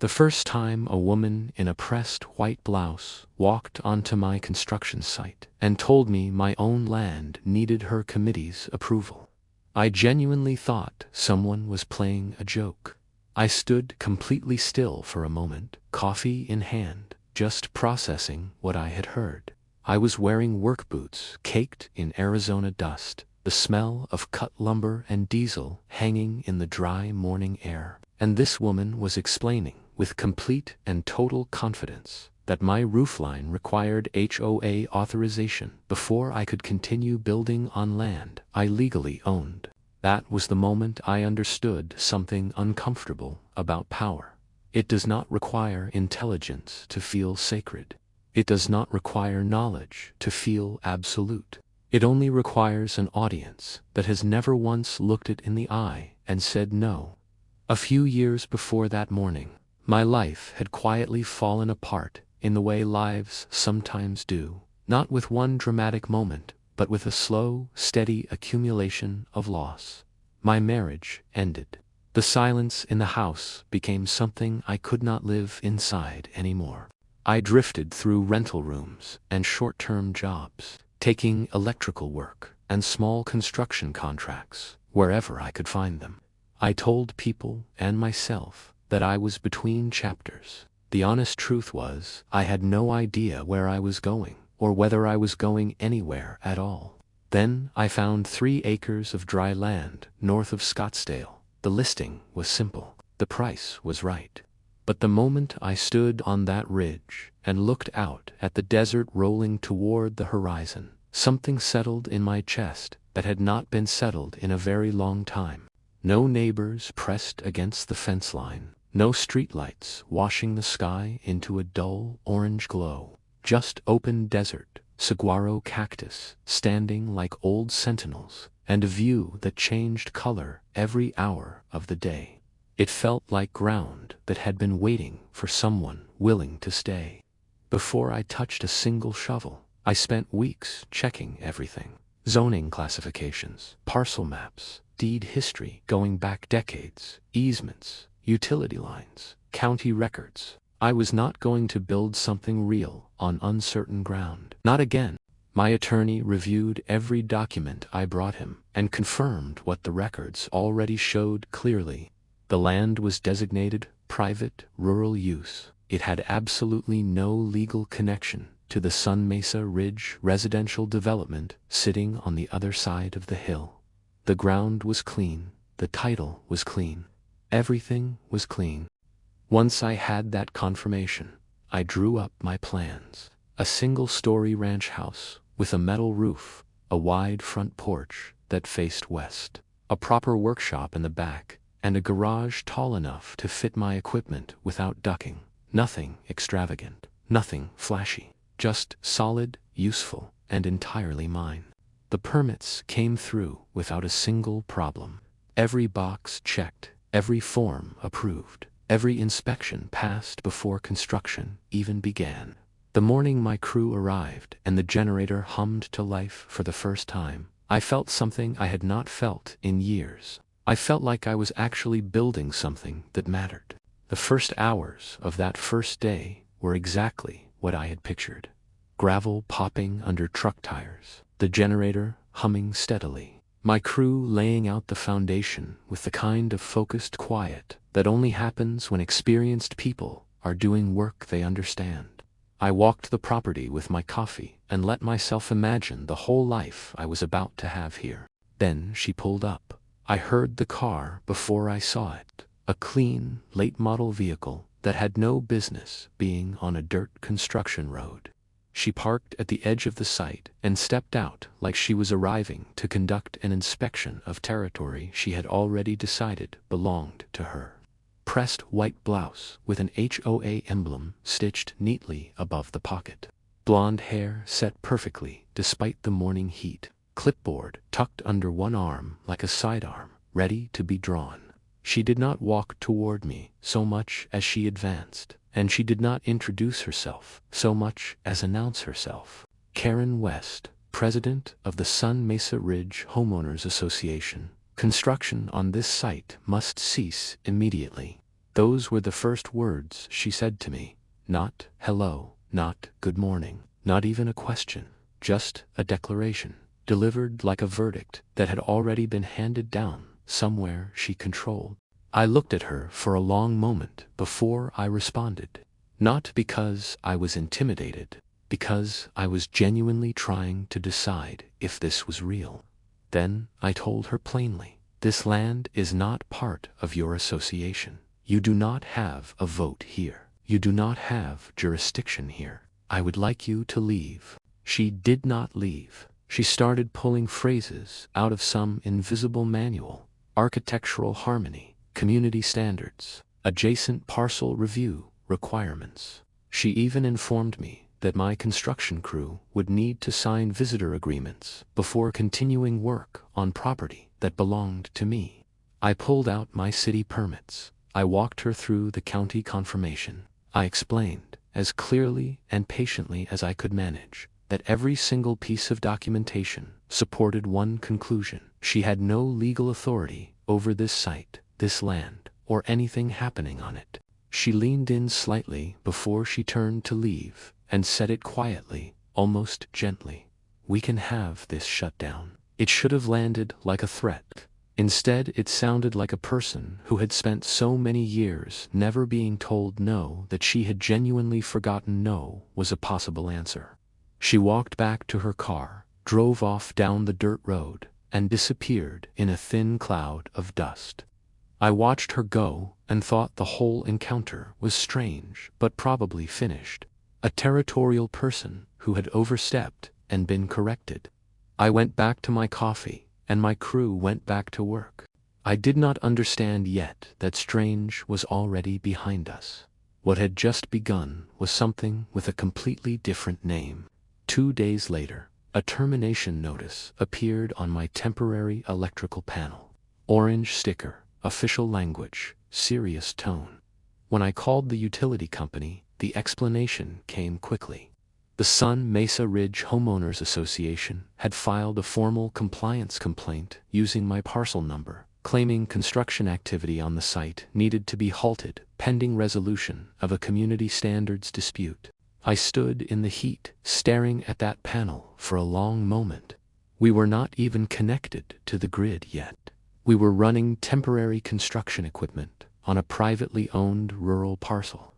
The first time a woman in a pressed white blouse walked onto my construction site and told me my own land needed her committee's approval, I genuinely thought someone was playing a joke. I stood completely still for a moment, coffee in hand, just processing what I had heard. I was wearing work boots caked in Arizona dust, the smell of cut lumber and diesel hanging in the dry morning air, and this woman was explaining, with complete and total confidence, that my roofline required HOA authorization before I could continue building on land I legally owned. That was the moment I understood something uncomfortable about power. It does not require intelligence to feel sacred. It does not require knowledge to feel absolute. It only requires an audience that has never once looked it in the eye and said no. A few years before that morning, my life had quietly fallen apart in the way lives sometimes do, not with one dramatic moment, but with a slow, steady accumulation of loss. My marriage ended. The silence in the house became something I could not live inside anymore. I drifted through rental rooms and short-term jobs, taking electrical work and small construction contracts wherever I could find them. I told people and myself that I was between chapters. The honest truth was, I had no idea where I was going, or whether I was going anywhere at all. Then I found 3 acres of dry land north of Scottsdale. The listing was simple. The price was right. But the moment I stood on that ridge and looked out at the desert rolling toward the horizon, something settled in my chest that had not been settled in a very long time. No neighbors pressed against the fence line. No streetlights washing the sky into a dull orange glow. Just open desert, saguaro cactus standing like old sentinels, and a view that changed color every hour of the day. It felt like ground that had been waiting for someone willing to stay. Before I touched a single shovel, I spent weeks checking everything. Zoning classifications, parcel maps, deed history going back decades, easements, utility lines, county records. I was not going to build something real on uncertain ground. Not again. My attorney reviewed every document I brought him and confirmed what the records already showed clearly. The land was designated private rural use. It had absolutely no legal connection to the Sun Mesa Ridge residential development sitting on the other side of the hill. The ground was clean. The title was clean. Everything was clean. Once I had that confirmation, I drew up my plans. A single-story ranch house with a metal roof, a wide front porch that faced west, a proper workshop in the back, and a garage tall enough to fit my equipment without ducking. Nothing extravagant, nothing flashy, just solid, useful, and entirely mine. The permits came through without a single problem. Every box checked, every form approved, every inspection passed before construction even began. The morning my crew arrived and the generator hummed to life for the first time, I felt something I had not felt in years. I felt like I was actually building something that mattered. The first hours of that first day were exactly what I had pictured. Gravel popping under truck tires, the generator humming steadily, my crew laying out the foundation with the kind of focused quiet that only happens when experienced people are doing work they understand. I walked the property with my coffee and let myself imagine the whole life I was about to have here. Then she pulled up. I heard the car before I saw it. A clean, late-model vehicle that had no business being on a dirt construction road. She parked at the edge of the site and stepped out like she was arriving to conduct an inspection of territory she had already decided belonged to her. Pressed white blouse with an HOA emblem stitched neatly above the pocket. Blonde hair set perfectly despite the morning heat. Clipboard tucked under one arm like a sidearm, ready to be drawn. She did not walk toward me so much as she advanced, and she did not introduce herself so much as announce herself. Karen West, president of the Sun Mesa Ridge Homeowners Association. Construction on this site must cease immediately. Those were the first words she said to me. Not hello, not good morning, not even a question, just a declaration, delivered like a verdict that had already been handed down somewhere she controlled. I looked at her for a long moment before I responded. Not because I was intimidated, because I was genuinely trying to decide if this was real. Then I told her plainly, this land is not part of your association. You do not have a vote here. You do not have jurisdiction here. I would like you to leave. She did not leave. She started pulling phrases out of some invisible manual. Architectural harmony, community standards, adjacent parcel review requirements. She even informed me that my construction crew would need to sign visitor agreements before continuing work on property that belonged to me. I pulled out my city permits. I walked her through the county confirmation. I explained, as clearly and patiently as I could manage, that every single piece of documentation supported one conclusion. She had no legal authority over this site, this land, or anything happening on it. She leaned in slightly before she turned to leave, and said it quietly, almost gently. We can have this shut down. It should have landed like a threat. Instead, it sounded like a person who had spent so many years never being told no that she had genuinely forgotten no was a possible answer. She walked back to her car, drove off down the dirt road, and disappeared in a thin cloud of dust. I watched her go and thought the whole encounter was strange but probably finished. A territorial person who had overstepped and been corrected. I went back to my coffee, and my crew went back to work. I did not understand yet that strange was already behind us. What had just begun was something with a completely different name. 2 days later, a termination notice appeared on my temporary electrical panel. Orange sticker, official language, serious tone. When I called the utility company, the explanation came quickly. The Sun Mesa Ridge Homeowners Association had filed a formal compliance complaint using my parcel number, claiming construction activity on the site needed to be halted pending resolution of a community standards dispute. I stood in the heat, staring at that panel for a long moment. We were not even connected to the grid yet. We were running temporary construction equipment on a privately owned rural parcel.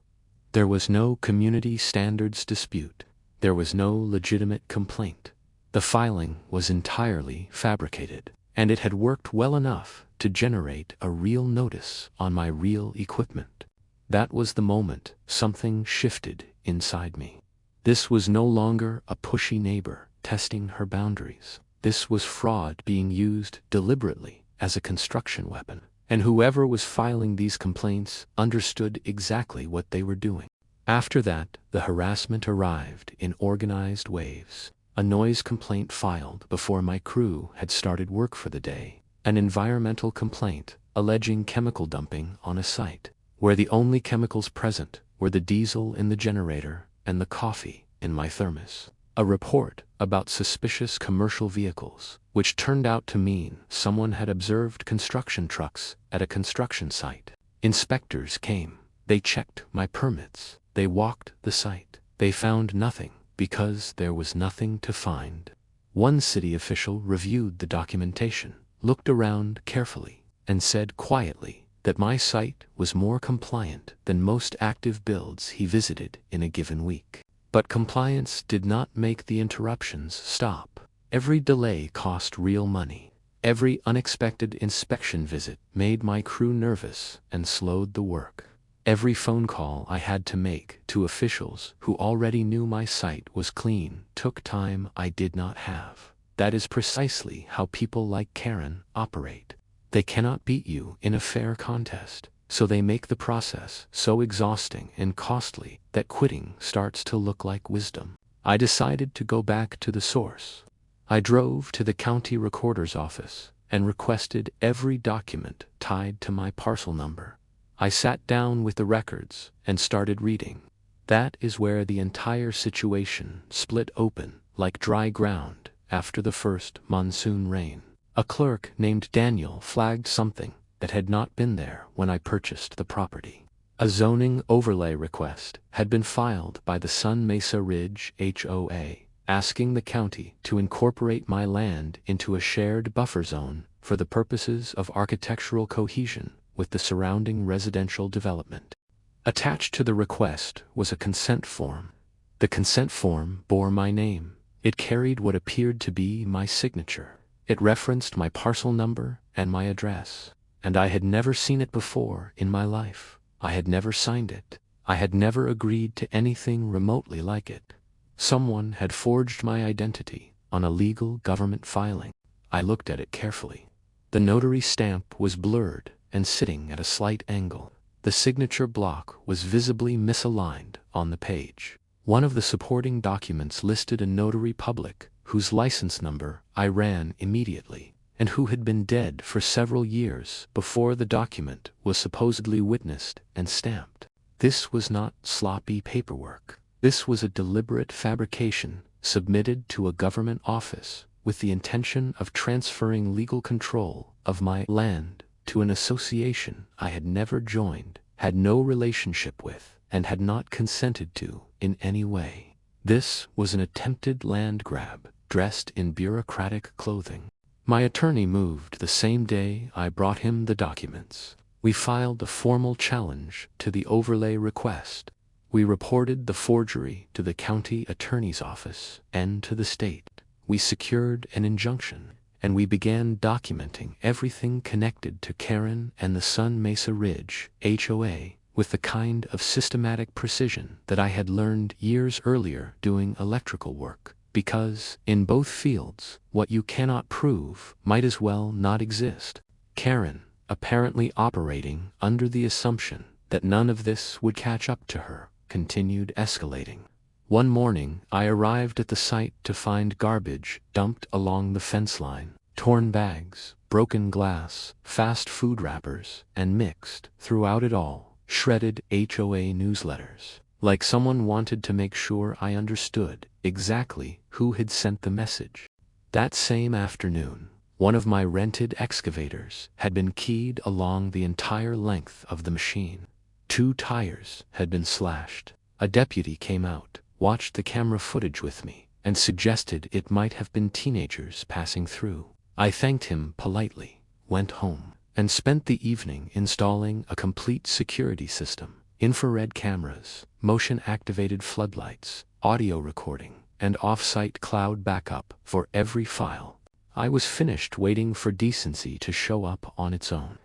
There was no community standards dispute. There was no legitimate complaint. The filing was entirely fabricated, and it had worked well enough to generate a real notice on my real equipment. That was the moment something shifted inside me. This was no longer a pushy neighbor testing her boundaries. This was fraud being used deliberately as a construction weapon, and whoever was filing these complaints understood exactly what they were doing. After that, the harassment arrived in organized waves. A noise complaint filed before my crew had started work for the day. An environmental complaint alleging chemical dumping on a site, where the only chemicals present were the diesel in the generator and the coffee in my thermos. A report about suspicious commercial vehicles, which turned out to mean someone had observed construction trucks at a construction site. Inspectors came. They checked my permits. They walked the site. They found nothing because there was nothing to find. One city official reviewed the documentation, looked around carefully, and said quietly that my site was more compliant than most active builds he visited in a given week. But compliance did not make the interruptions stop. Every delay cost real money. Every unexpected inspection visit made my crew nervous and slowed the work. Every phone call I had to make to officials who already knew my site was clean took time I did not have. That is precisely how people like Karen operate. They cannot beat you in a fair contest, so they make the process so exhausting and costly that quitting starts to look like wisdom. I decided to go back to the source. I drove to the county recorder's office and requested every document tied to my parcel number. I sat down with the records and started reading. That is where the entire situation split open like dry ground after the first monsoon rain. A clerk named Daniel flagged something that had not been there when I purchased the property. A zoning overlay request had been filed by the Sun Mesa Ridge HOA, asking the county to incorporate my land into a shared buffer zone for the purposes of architectural cohesion with the surrounding residential development. Attached to the request was a consent form. The consent form bore my name. It carried what appeared to be my signature. It referenced my parcel number and my address, and I had never seen it before in my life. I had never signed it. I had never agreed to anything remotely like it. Someone had forged my identity on a legal government filing. I looked at it carefully. The notary stamp was blurred and sitting at a slight angle. The signature block was visibly misaligned on the page. One of the supporting documents listed a notary public whose license number I ran immediately, and who had been dead for several years before the document was supposedly witnessed and stamped. This was not sloppy paperwork. This was a deliberate fabrication submitted to a government office with the intention of transferring legal control of my land to an association I had never joined, had no relationship with, and had not consented to in any way. This was an attempted land grab dressed in bureaucratic clothing. My attorney moved the same day I brought him the documents. We filed a formal challenge to the overlay request. We reported the forgery to the county attorney's office and to the state. We secured an injunction, and we began documenting everything connected to Karen and the Sun Mesa Ridge HOA with the kind of systematic precision that I had learned years earlier doing electrical work. Because, in both fields, what you cannot prove might as well not exist. Karen, apparently operating under the assumption that none of this would catch up to her, continued escalating. One morning, I arrived at the site to find garbage dumped along the fence line, torn bags, broken glass, fast food wrappers, and mixed, throughout it all, shredded HOA newsletters. Like someone wanted to make sure I understood exactly who had sent the message. That same afternoon, one of my rented excavators had been keyed along the entire length of the machine. 2 tires had been slashed. A deputy came out, watched the camera footage with me, and suggested it might have been teenagers passing through. I thanked him politely, went home, and spent the evening installing a complete security system. Infrared cameras, motion-activated floodlights, audio recording, and off-site cloud backup for every file. I was finished waiting for decency to show up on its own.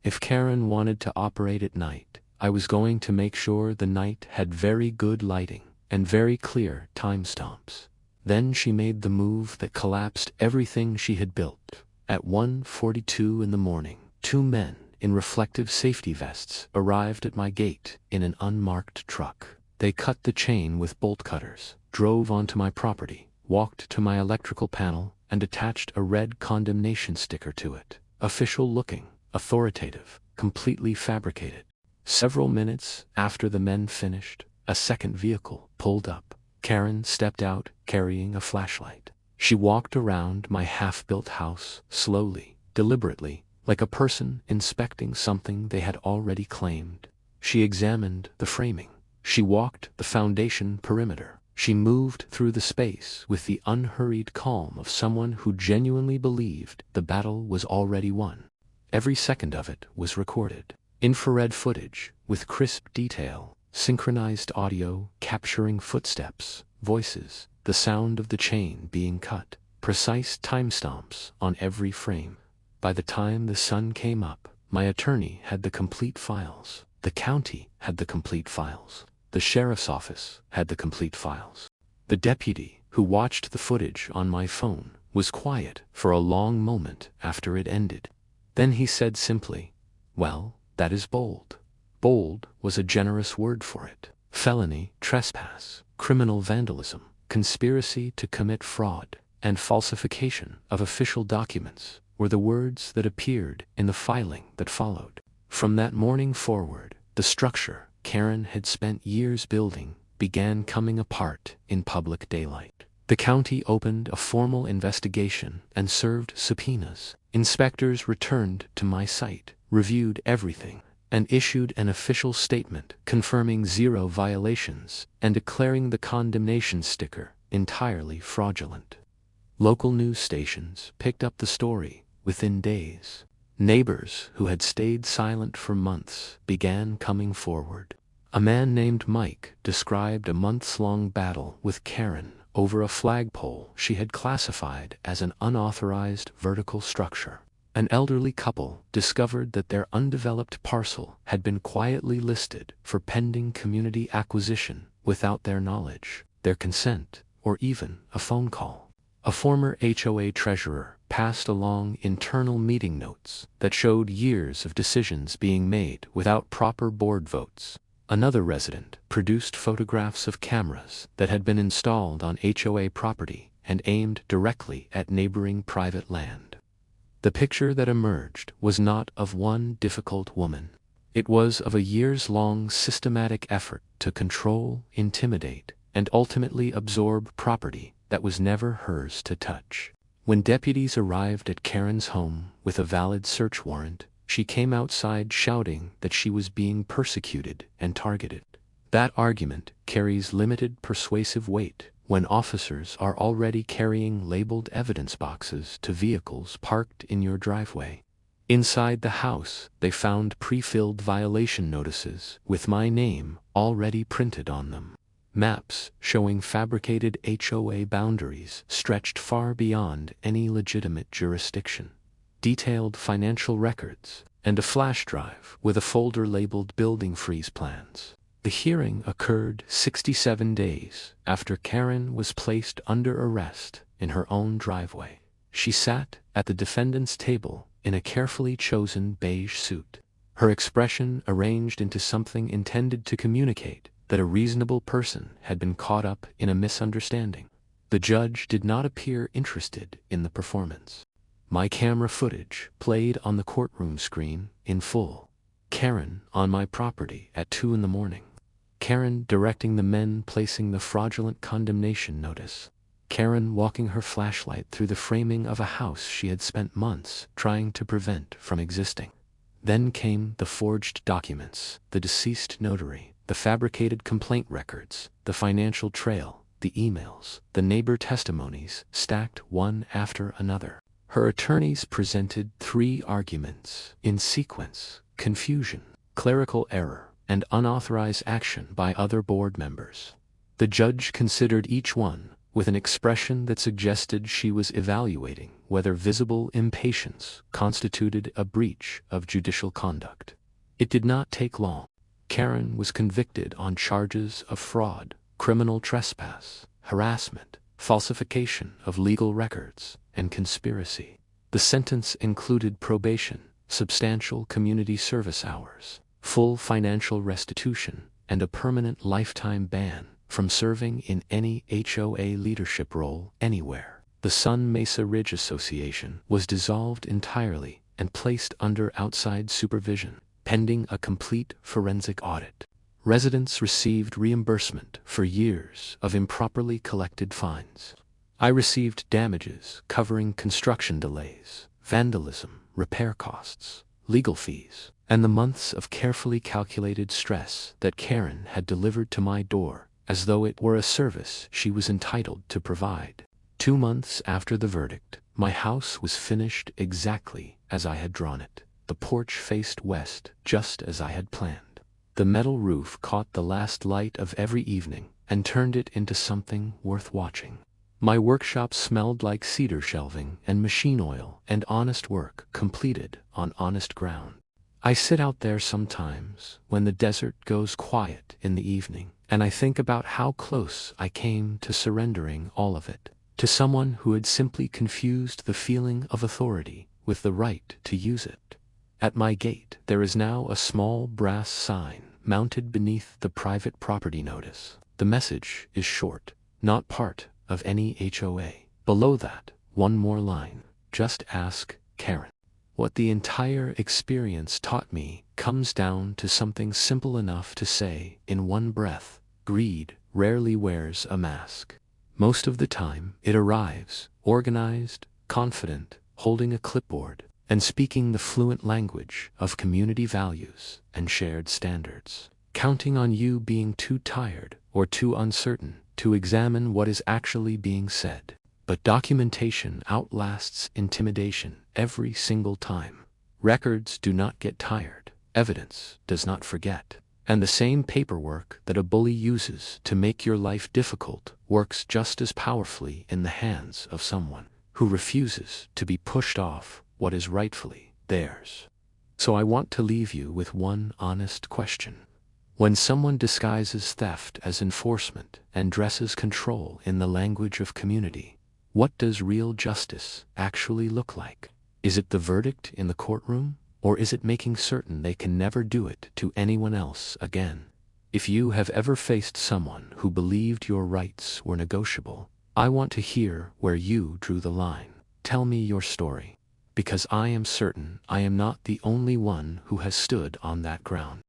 If Karen wanted to operate at night, I was going to make sure the night had very good lighting and very clear timestamps. Then she made the move that collapsed everything she had built. At 1:42 in the morning, 2 men in reflective safety vests arrived at my gate in an unmarked truck. They cut the chain with bolt cutters, drove onto my property, walked to my electrical panel, and attached a red condemnation sticker to it. Official looking, authoritative, completely fabricated. Several minutes after the men finished, a second vehicle pulled up. Karen stepped out carrying a flashlight. She walked around my half-built house slowly, deliberately, like a person inspecting something they had already claimed. She examined the framing. She walked the foundation perimeter. She moved through the space with the unhurried calm of someone who genuinely believed the battle was already won. Every second of it was recorded. Infrared footage with crisp detail, synchronized audio capturing footsteps, voices, the sound of the chain being cut, precise timestamps on every frame. By the time the sun came up, my attorney had the complete files. The county had the complete files. The sheriff's office had the complete files. The deputy, who watched the footage on my phone, was quiet for a long moment after it ended. Then he said simply, "Well, that is bold." Bold was a generous word for it. Felony, trespass, criminal vandalism, conspiracy to commit fraud, and falsification of official documents were the words that appeared in the filing that followed. From that morning forward, the structure Karen had spent years building began coming apart in public daylight. The county opened a formal investigation and served subpoenas. Inspectors returned to my site, reviewed everything, and issued an official statement confirming 0 violations and declaring the condemnation sticker entirely fraudulent. Local news stations picked up the story within days. Neighbors who had stayed silent for months began coming forward. A man named Mike described a months-long battle with Karen over a flagpole she had classified as an unauthorized vertical structure. An elderly couple discovered that their undeveloped parcel had been quietly listed for pending community acquisition without their knowledge, their consent, or even a phone call. A former HOA treasurer passed along internal meeting notes that showed years of decisions being made without proper board votes. Another resident produced photographs of cameras that had been installed on HOA property and aimed directly at neighboring private land. The picture that emerged was not of one difficult woman. It was of a years-long systematic effort to control, intimidate, and ultimately absorb property that was never hers to touch. When deputies arrived at Karen's home with a valid search warrant, she came outside shouting that she was being persecuted and targeted. That argument carries limited persuasive weight when officers are already carrying labeled evidence boxes to vehicles parked in your driveway. Inside the house, they found pre-filled violation notices with my name already printed on them. Maps showing fabricated HOA boundaries stretched far beyond any legitimate jurisdiction. Detailed financial records, and a flash drive with a folder labeled building freeze plans. The hearing occurred 67 days after Karen was placed under arrest in her own driveway. She sat at the defendant's table in a carefully chosen beige suit, her expression arranged into something intended to communicate that a reasonable person had been caught up in a misunderstanding. The judge did not appear interested in the performance. My camera footage played on the courtroom screen in full. Karen on my property at 2 in the morning. Karen directing the men placing the fraudulent condemnation notice. Karen walking her flashlight through the framing of a house she had spent months trying to prevent from existing. Then came the forged documents, the deceased notary, the fabricated complaint records, the financial trail, the emails, the neighbor testimonies, stacked one after another. Her attorneys presented 3 arguments in sequence: confusion, clerical error, and unauthorized action by other board members. The judge considered each one with an expression that suggested she was evaluating whether visible impatience constituted a breach of judicial conduct. It did not take long. Karen was convicted on charges of fraud, criminal trespass, harassment, falsification of legal records, and conspiracy. The sentence included probation, substantial community service hours, full financial restitution, and a permanent lifetime ban from serving in any HOA leadership role anywhere. The Sun Mesa Ridge Association was dissolved entirely and placed under outside supervision, pending a complete forensic audit. Residents received reimbursement for years of improperly collected fines. I received damages covering construction delays, vandalism, repair costs, legal fees, and the months of carefully calculated stress that Karen had delivered to my door as though it were a service she was entitled to provide. 2 months after the verdict, my house was finished exactly as I had drawn it. The porch faced west, just as I had planned. The metal roof caught the last light of every evening and turned it into something worth watching. My workshop smelled like cedar shelving and machine oil and honest work completed on honest ground. I sit out there sometimes when the desert goes quiet in the evening, and I think about how close I came to surrendering all of it to someone who had simply confused the feeling of authority with the right to use it. At my gate, there is now a small brass sign mounted beneath the private property notice. The message is short, not part of any HOA. Below that, one more line: just ask Karen. What the entire experience taught me comes down to something simple enough to say in one breath: greed rarely wears a mask. Most of the time, it arrives, organized, confident, holding a clipboard, and speaking the fluent language of community values and shared standards. Counting on you being too tired or too uncertain to examine what is actually being said. But documentation outlasts intimidation every single time. Records do not get tired. Evidence does not forget. And the same paperwork that a bully uses to make your life difficult works just as powerfully in the hands of someone who refuses to be pushed off what is rightfully theirs. So I want to leave you with one honest question. When someone disguises theft as enforcement and dresses control in the language of community, what does real justice actually look like? Is it the verdict in the courtroom, or is it making certain they can never do it to anyone else again? If you have ever faced someone who believed your rights were negotiable, I want to hear where you drew the line. Tell me your story, because I am certain I am not the only one who has stood on that ground.